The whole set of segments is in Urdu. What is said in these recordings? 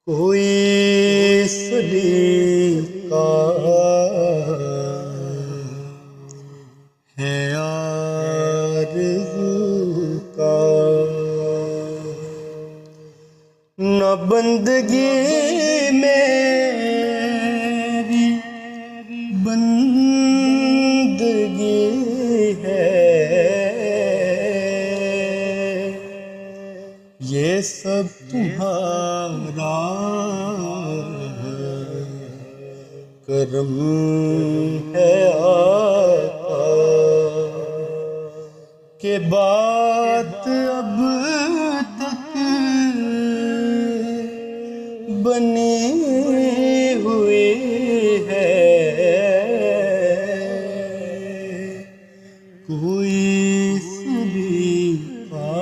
کوئی سلیقہ ہے آرزو کا، نہ بندگی میری بندگی ہے، یہ سب تمہارا کرم ہے آقا، کہ بات اب تک بنی ہوئی ہے، کوئی سلیقہ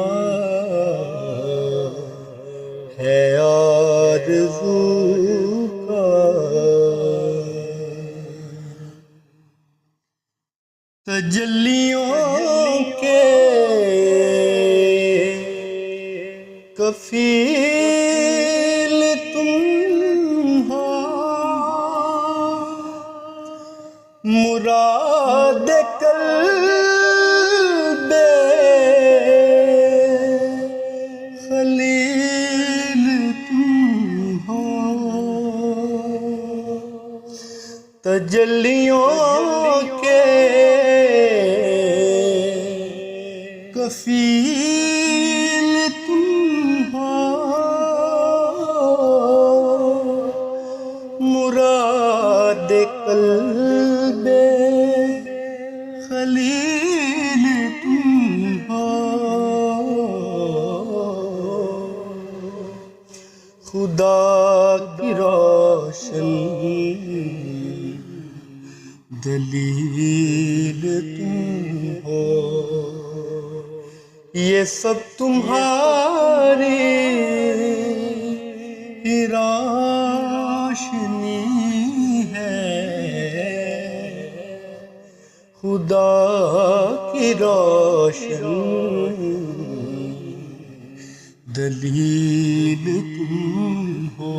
ہے آرزو کا۔ تجلیوں کے کفیل تم ہو، مراد قلب خلیل تم ہو، تجلیوں کے کفیل تم ہو، مراد قلب خلیل تم ہو، خدا کی روشن دلیل تم ہو، یہ سب تمہاری ہی روشنی ہے، خدا کی روشن دلیل تم ہو۔